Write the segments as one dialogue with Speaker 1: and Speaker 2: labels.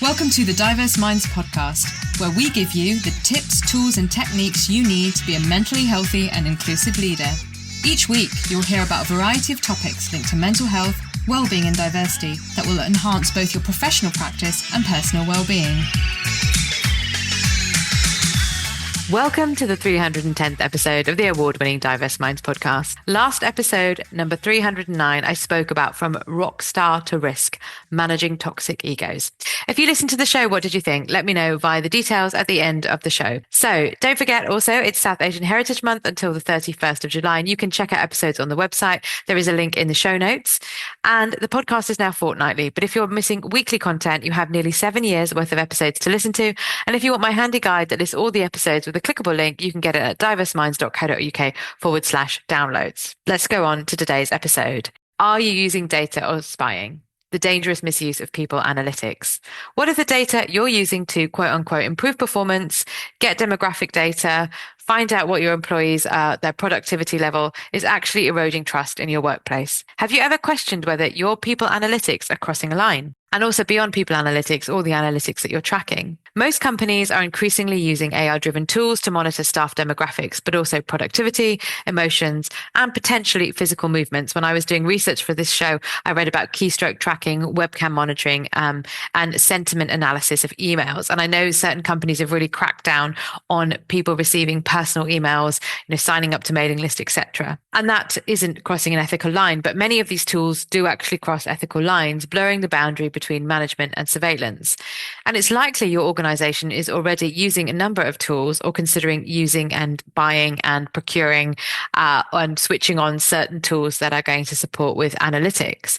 Speaker 1: Welcome to the Diverse Minds podcast, where we give you the tips, tools, and techniques you need to be a mentally healthy and inclusive leader. Each week, you'll hear about a variety of topics linked to mental health, well-being, and diversity that will enhance both your professional practice and personal well-being. Welcome to the 310th episode of the award-winning Diverse Minds podcast. Last episode, number 309, I spoke about from rock star to risk, managing toxic egos. If you listened to the show, what did you think? Let me know via the details at the end of the show. So don't forget also, it's South Asian Heritage Month until the 31st of July, and you can check out episodes on the website. There is a link in the show notes. And the podcast is now fortnightly, but if you're missing weekly content, you have nearly 7 years worth of episodes to listen to. And if you want my handy guide that lists all the episodes with a clickable link, you can get it at diverseminds.co.uk/downloads. Let's go on to today's episode. Are you using data or spying? The dangerous misuse of people analytics. What if the data you're using to quote unquote improve performance, get demographic data, find out what your employees, their productivity level is actually eroding trust in your workplace? Have you ever questioned whether your people analytics are crossing a line? And also beyond people analytics, all the analytics that you're tracking. Most companies are increasingly using AI-driven tools to monitor staff demographics, but also productivity, emotions, and potentially physical movements. When I was doing research for this show, I read about keystroke tracking, webcam monitoring, and sentiment analysis of emails. And I know certain companies have really cracked down on people receiving personal emails, signing up to mailing lists, etc. And that isn't crossing an ethical line, but many of these tools do actually cross ethical lines, blurring the boundary between management and surveillance. And it's likely your organization is already using a number of tools or considering using and buying and procuring and switching on certain tools that are going to support with analytics.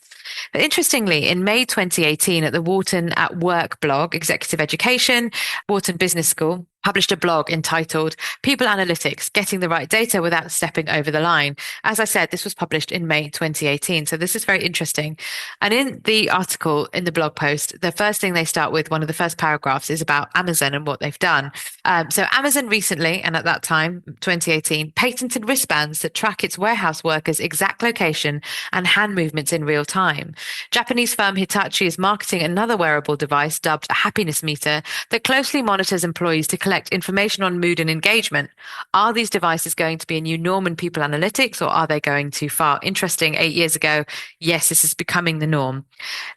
Speaker 1: But interestingly, in May 2018, at the Wharton at Work blog, Executive Education, Wharton Business School, published a blog entitled People Analytics, Getting the Right Data Without Stepping Over the Line. As I said, this was published in May 2018. So this is very interesting. And in the article, in the blog post, the first thing they start with, one of the first paragraphs, is about Amazon and what they've done. So Amazon recently, and at that time, 2018, patented wristbands that track its warehouse workers' exact location and hand movements in real time. Japanese firm Hitachi is marketing another wearable device dubbed a happiness meter that closely monitors employees to collect information on mood and engagement. Are these devices going to be a new norm in people analytics, or are they going too far? Interesting, 8 years ago, yes, this is becoming the norm.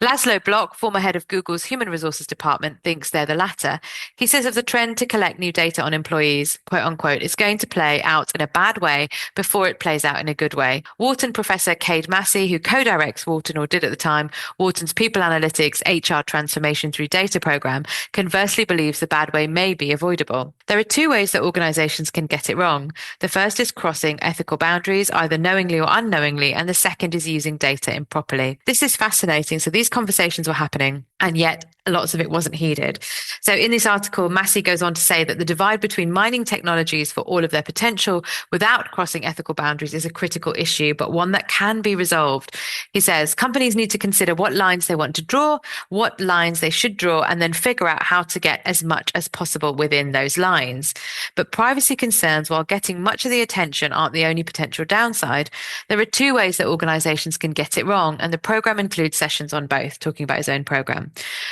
Speaker 1: Laszlo Block, former head of Google's human resources department, thinks they're the latter. He says of the trend to collect new data on employees, quote unquote, is going to play out in a bad way before it plays out in a good way. Wharton professor Cade Massey, who co-directs Wharton, or did at the time, Wharton's People Analytics HR Transformation Through Data program, conversely believes the bad way may be avoidable. There are two ways that organizations can get it wrong. The first is crossing ethical boundaries, either knowingly or unknowingly, and the second is using data improperly. This is fascinating. So these conversations were happening, and yet lots of it wasn't heeded. So in this article, Massey goes on to say that the divide between mining technologies for all of their potential without crossing ethical boundaries is a critical issue, but one that can be resolved. He says companies need to consider what lines they want to draw, what lines they should draw, and then figure out how to get as much as possible within those lines. But privacy concerns, while getting much of the attention, aren't the only potential downside. There are two ways that organizations can get it wrong, and the program includes sessions on both, talking about his own program.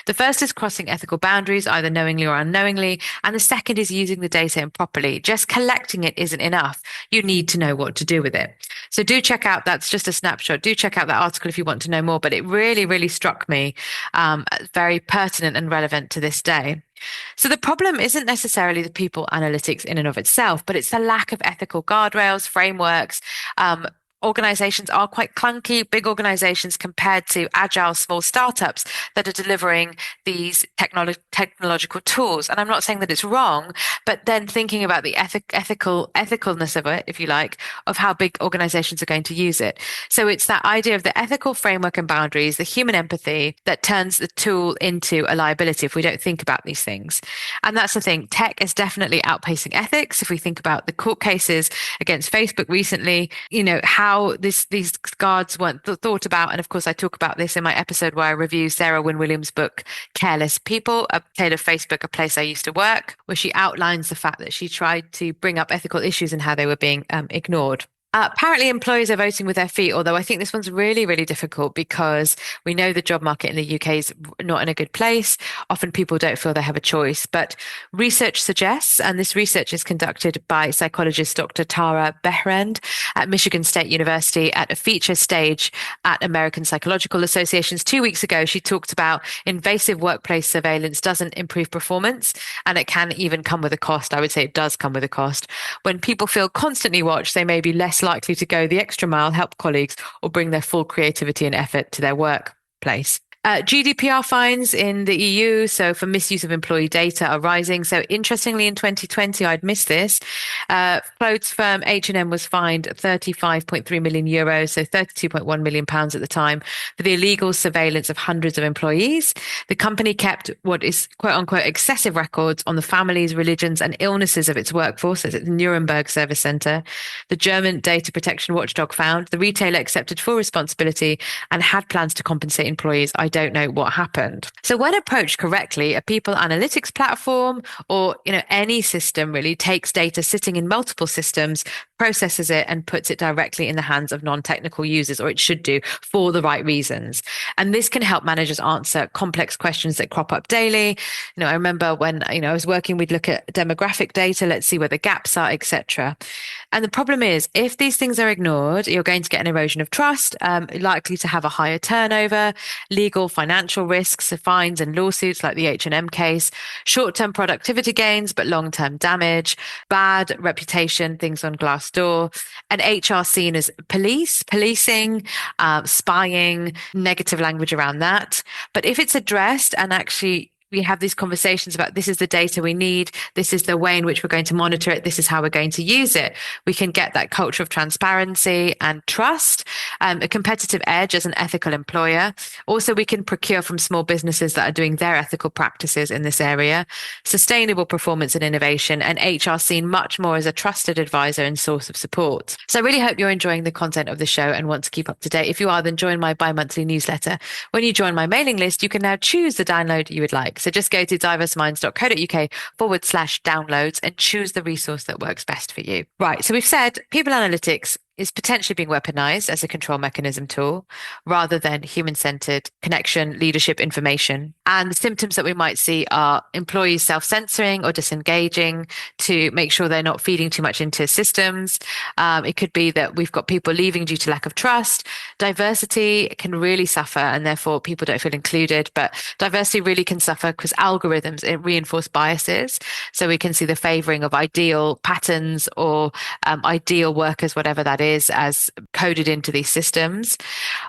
Speaker 1: The first is crossing ethical boundaries, either knowingly or unknowingly, and the second is using the data improperly. Just collecting it isn't enough. You need to know what to do with it. So do check out, that's just a snapshot. Do check out that article if you want to know more, but it really, really struck me very pertinent and relevant to this day. So the problem isn't necessarily the people analytics in and of itself, but it's the lack of ethical guardrails, frameworks. Organizations are quite clunky, big organizations compared to agile small startups that are delivering these technological tools. And I'm not saying that it's wrong, but then thinking about the ethicalness of it, if you like, of how big organizations are going to use it. So it's that idea of the ethical framework and boundaries, the human empathy that turns the tool into a liability if we don't think about these things. And that's the thing. Tech is definitely outpacing ethics. If we think about the court cases against Facebook recently, how these guards weren't thought about. And of course, I talk about this in my episode where I review Sarah Wynne-Williams' book, Careless People, A Tale of Facebook, A Place I Used to Work, where she outlines the fact that she tried to bring up ethical issues and how they were being ignored. Apparently, employers are voting with their feet, although I think this one's really, really difficult because we know the job market in the UK is not in a good place. Often people don't feel they have a choice, but research suggests, and this research is conducted by psychologist Dr. Tara Behrend at Michigan State University at a feature stage at American Psychological Associations 2 weeks ago. She talked about invasive workplace surveillance doesn't improve performance, and it can even come with a cost. I would say it does come with a cost. When people feel constantly watched, they may be less likely to go the extra mile, help colleagues, or bring their full creativity and effort to their workplace. GDPR fines in the EU, so for misuse of employee data, are rising. So interestingly, in 2020, I'd missed this. Clothes firm H&M was fined 35.3 million euros, so 32.1 million pounds at the time, for the illegal surveillance of hundreds of employees. The company kept what is quote unquote excessive records on the families, religions, and illnesses of its workforce. It's at the Nuremberg Service Center. The German data protection watchdog found the retailer accepted full responsibility and had plans to compensate employees. I don't know what happened. So when approached correctly, a people analytics platform or any system really takes data sitting in multiple systems, processes it and puts it directly in the hands of non-technical users, or it should do, for the right reasons. And this can help managers answer complex questions that crop up daily. I remember when I was working, we'd look at demographic data, let's see where the gaps are, etc. And the problem is, if these things are ignored, you're going to get an erosion of trust, likely to have a higher turnover, legal, financial risks, fines and lawsuits like the H&M case, short-term productivity gains, but long-term damage, bad reputation, things on Glassdoor, and HR seen as policing, spying, negative language around that. But if it's addressed and actually we have these conversations about this is the data we need, this is the way in which we're going to monitor it, this is how we're going to use it, we can get that culture of transparency and trust, a competitive edge as an ethical employer. Also, we can procure from small businesses that are doing their ethical practices in this area, sustainable performance and innovation, and HR seen much more as a trusted advisor and source of support. So I really hope you're enjoying the content of the show and want to keep up to date. If you are, then join my bi-monthly newsletter. When you join my mailing list, you can now choose the download you would like. So just go to diverseminds.co.uk/downloads and choose the resource that works best for you. Right. So we've said people analytics is potentially being weaponized as a control mechanism tool rather than human-centered connection, leadership, information. And the symptoms that we might see are employees self-censoring or disengaging to make sure they're not feeding too much into systems. It could be that we've got people leaving due to lack of trust. Diversity can really suffer and therefore people don't feel included, but diversity really can suffer because algorithms reinforce biases. So we can see the favoring of ideal patterns or ideal workers, whatever that is, as coded into these systems.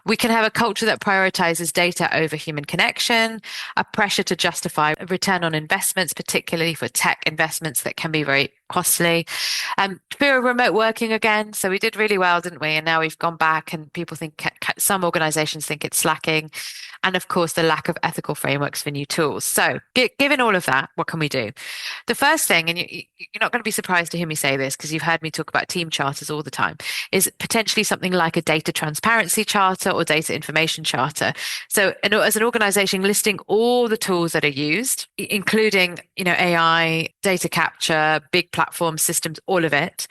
Speaker 1: We can have a culture that prioritizes data over human connection, a pressure to justify return on investments, particularly for tech investments that can be very costly. Fear of remote working again. So we did really well, didn't we? And now we've gone back and people think, some organizations think it's slacking. And of course, the lack of ethical frameworks for new tools. So given all of that, what can we do? The first thing, and you're not going to be surprised to hear me say this because you've heard me talk about team charters all the time, is potentially something like a data transparency charter or data information charter. So as an organization, listing all the tools that are used, including, AI, data capture, big platform systems, all of it,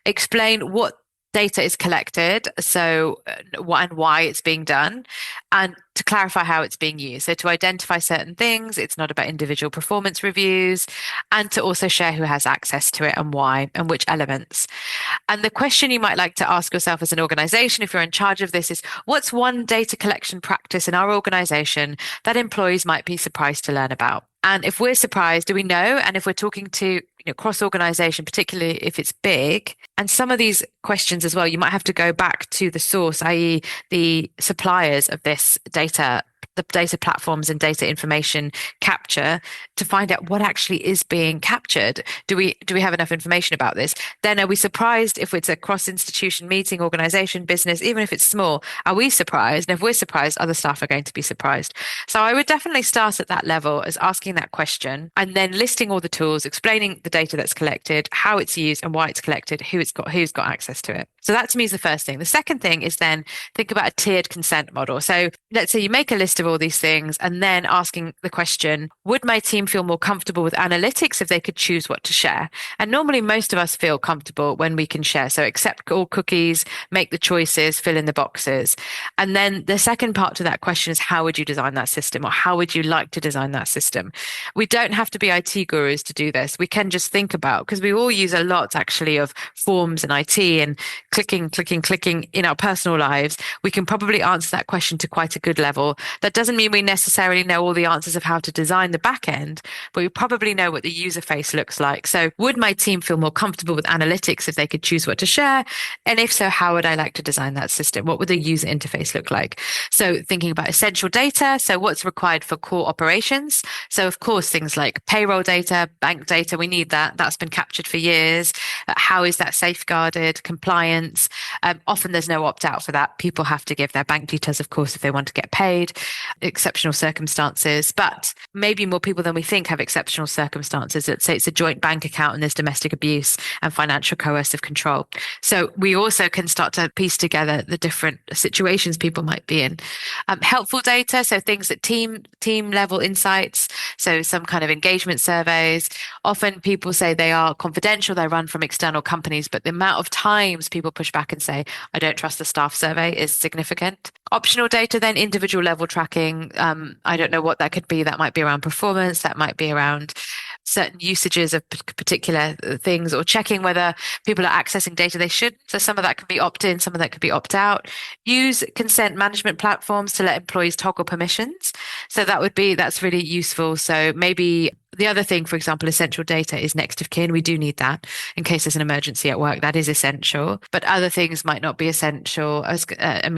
Speaker 1: explain what data is collected, so and why it's being done, and to clarify how it's being used. So to identify certain things, it's not about individual performance reviews, and to also share who has access to it and why and which elements. And the question you might like to ask yourself as an organization, if you're in charge of this, is what's one data collection practice in our organization that employees might be surprised to learn about? And if we're surprised, do we know? And if we're talking to cross-organization, particularly if it's big, and some of these questions as well, you might have to go back to the source, i.e. the suppliers of this data, the data platforms and data information capture, to find out what actually is being captured. Do we have enough information about this? Then are we surprised if it's a cross-institution meeting, organization, business, even if it's small? Are we surprised? And if we're surprised, other staff are going to be surprised. So I would definitely start at that level as asking that question and then listing all the tools, explaining the data that's collected, how it's used and why it's collected, who's got access to it. So that to me is the first thing. The second thing is then think about a tiered consent model. So let's say you make a list of of all these things, and then asking the question, would my team feel more comfortable with analytics if they could choose what to share? And normally most of us feel comfortable when we can share. So accept all cookies, make the choices, fill in the boxes. And then the second part to that question is, how would you design that system, or how would you like to design that system? We don't have to be IT gurus to do this. We can just think about, because we all use a lot actually of forms and IT and clicking in our personal lives. We can probably answer that question to quite a good level. That doesn't mean we necessarily know all the answers of how to design the back end, but we probably know what the user face looks like. So would my team feel more comfortable with analytics if they could choose what to share? And if so, how would I like to design that system? What would the user interface look like? So thinking about essential data. So what's required for core operations? So of course, things like payroll data, bank data, we need that. That's been captured for years. How is that safeguarded? Compliance. Often there's no opt out for that. People have to give their bank details, of course, if they want to get paid. Exceptional circumstances, but maybe more people than we think have exceptional circumstances. Let's say it's a joint bank account and there's domestic abuse and financial coercive control. So we also can start to piece together the different situations people might be in. Helpful data, so things that team level insights, so some kind of engagement surveys. Often people say they are confidential, they run from external companies, but the amount of times people push back and say, I don't trust the staff survey is significant. Optional data, then individual level tracking. I don't know what that could be. That might be around performance, that might be around certain usages of particular things, or checking whether people are accessing data they should. So some of that can be opt-in, some of that could be opt-out. Use consent management platforms to let employees toggle permissions. So that's really useful. So maybe the other thing, for example, essential data is next of kin. We do need that in case there's an emergency at work. That is essential, but other things might not be essential.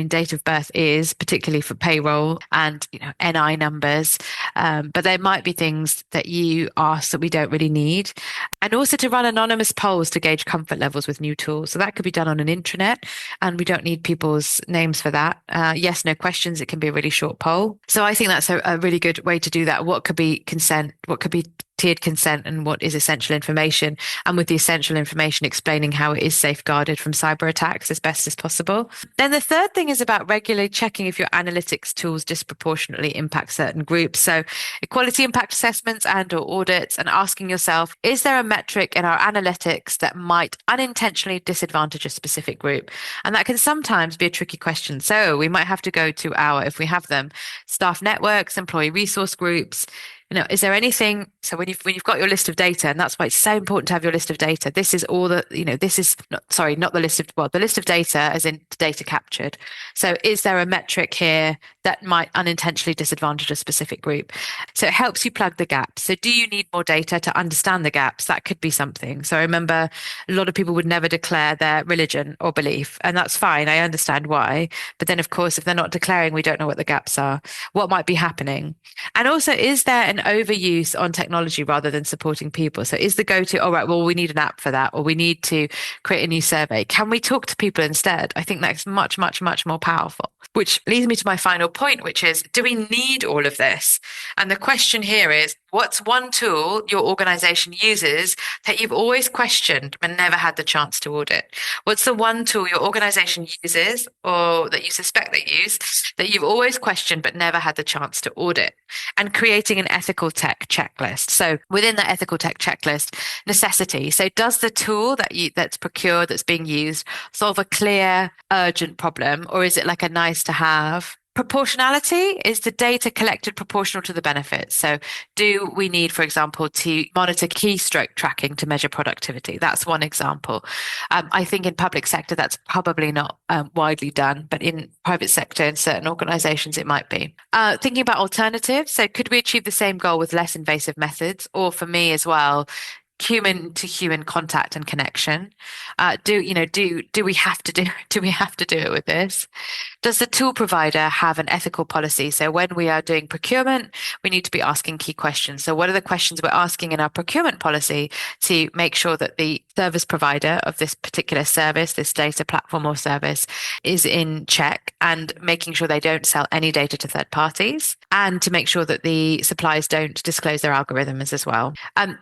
Speaker 1: Date of birth is, particularly for payroll and NI numbers, but there might be things that you ask that we don't really need. And also to run anonymous polls to gauge comfort levels with new tools. So that could be done on an intranet, and we don't need people's names for that. Yes, no questions. It can be a really short poll. So I think that's a really good way to do that. What could be consent? What could be tiered consent, and what is essential information, and with the essential information explaining how it is safeguarded from cyber attacks as best as possible. Then the third thing is about regularly checking if your analytics tools disproportionately impact certain groups. So equality impact assessments and or audits, and asking yourself, is there a metric in our analytics that might unintentionally disadvantage a specific group? And that can sometimes be a tricky question. So we might have to go to if we have them, staff networks, employee resource groups. Is there anything? So when you've got your list of data, and that's why it's so important to have your list of data. This is all this is not the list of, the list of data as in data captured. So is there a metric here that might unintentionally disadvantage a specific group? So it helps you plug the gaps. So do you need more data to understand the gaps? That could be something. So I remember a lot of people would never declare their religion or belief, and that's fine. I understand why. But then of course, if they're not declaring, we don't know what the gaps are, what might be happening. And also, is there an overuse on technology rather than supporting people? So is the go-to, all right, well, we need an app for that, or we need to create a new survey. Can we talk to people instead? I think that's much, much, much more powerful. Which leads me to my final point, which is, do we need all of this? And the question here is, what's one tool your organization uses that you've always questioned but never had the chance to audit? What's the one tool your organization uses, or that you suspect they use, that you've always questioned but never had the chance to audit? And creating an ethical tech checklist. So within that ethical tech checklist, necessity. So does the tool that's procured, that's being used, solve a clear, urgent problem, or is it like a nice to have? Proportionality, is the data collected proportional to the benefits? So do we need, for example, to monitor keystroke tracking to measure productivity? That's one example. I think in public sector, that's probably not widely done, but in private sector, in certain organizations, it might be. Thinking about alternatives. So could we achieve the same goal with less invasive methods? Or for me as well, human to human contact and connection. Do we have to do it with this? Does the tool provider have an ethical policy? So when we are doing procurement, we need to be asking key questions. So what are the questions we're asking in our procurement policy to make sure that the service provider of this particular service, this data platform or service, is in check, and making sure they don't sell any data to third parties, and to make sure that the suppliers don't disclose their algorithms as well.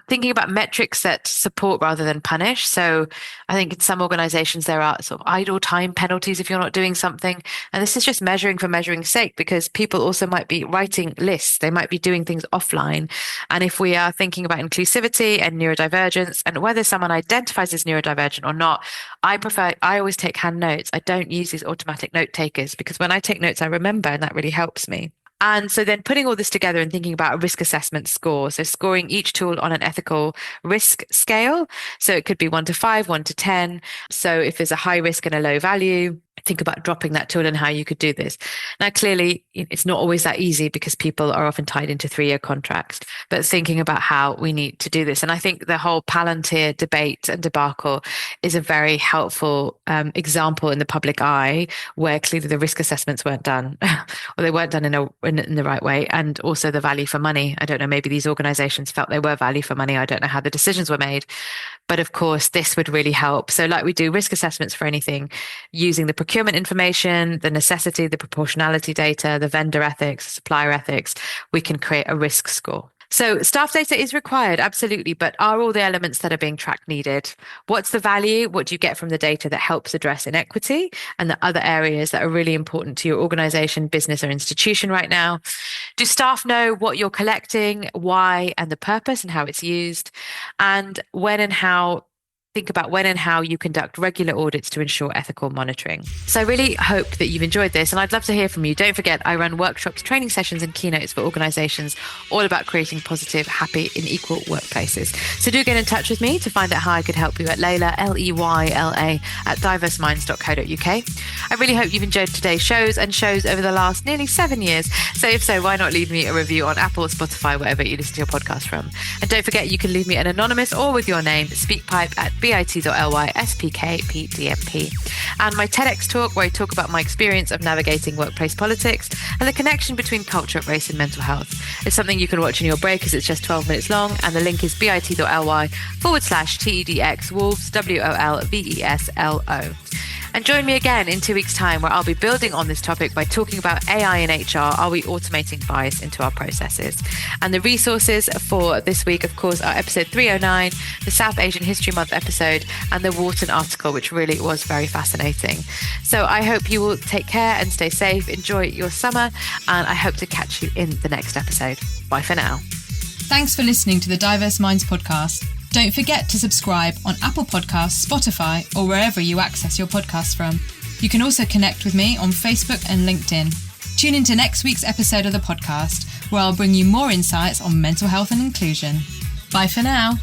Speaker 1: Thinking about metrics metrics that support rather than punish. So I think in some organizations there are sort of idle time penalties if you're not doing something. And this is just measuring for measuring's sake, because people also might be writing lists. They might be doing things offline. And if we are thinking about inclusivity and neurodivergence and whether someone identifies as neurodivergent or not, I always take hand notes. I don't use these automatic note takers, because when I take notes, I remember, and that really helps me. And so then putting all this together and thinking about a risk assessment score. So scoring each tool on an ethical risk scale. So it could be 1 to 5, 1 to 10. So if there's a high risk and a low value, think about dropping that tool and how you could do this. Now, clearly, it's not always that easy because people are often tied into 3-year contracts, but thinking about how we need to do this. And I think the whole Palantir debate and debacle is a very helpful example in the public eye, where clearly the risk assessments weren't done or they weren't done in the right way. And also the value for money. I don't know, maybe these organizations felt they were value for money. I don't know how the decisions were made. But of course, this would really help. So like we do risk assessments for anything, using the procurement information, the necessity, the proportionality data, the vendor ethics, supplier ethics, we can create a risk score. So staff data is required, absolutely, but are all the elements that are being tracked needed? What's the value? What do you get from the data that helps address inequity and the other areas that are really important to your organization, business, or institution right now? Do staff know what you're collecting, why, and the purpose and how it's used? And when and how think about when and how you conduct regular audits to ensure ethical monitoring. So I really hope that you've enjoyed this, and I'd love to hear from you. Don't forget, I run workshops, training sessions, and keynotes for organizations all about creating positive, happy, and equal workplaces. So do get in touch with me to find out how I could help you at Leyla, Leyla, at diverseminds.co.uk. I really hope you've enjoyed today's shows and shows over the last nearly 7 years. So if so, why not leave me a review on Apple or Spotify, wherever you listen to your podcast from. And don't forget, you can leave me an anonymous or with your name, speakpipe at bit.ly/spkpdmp. And my TEDx talk, where I talk about my experience of navigating workplace politics and the connection between culture, race, and mental health. It's something you can watch in your break, as it's just 12 minutes long, and the link is bit.ly/TEDx Wolves, WOLVESLO. And join me again in 2 weeks' time, where I'll be building on this topic by talking about AI in HR. Are we automating bias into our processes? And the resources for this week, of course, are episode 309, the South Asian History Month episode, and the Wharton article, which really was very fascinating. So I hope you will take care and stay safe, enjoy your summer, and I hope to catch you in the next episode. Bye for now.
Speaker 2: Thanks for listening to the Diverse Minds podcast. Don't forget to subscribe on Apple Podcasts, Spotify, or wherever you access your podcasts from. You can also connect with me on Facebook and LinkedIn. Tune into next week's episode of the podcast, where I'll bring you more insights on mental health and inclusion. Bye for now.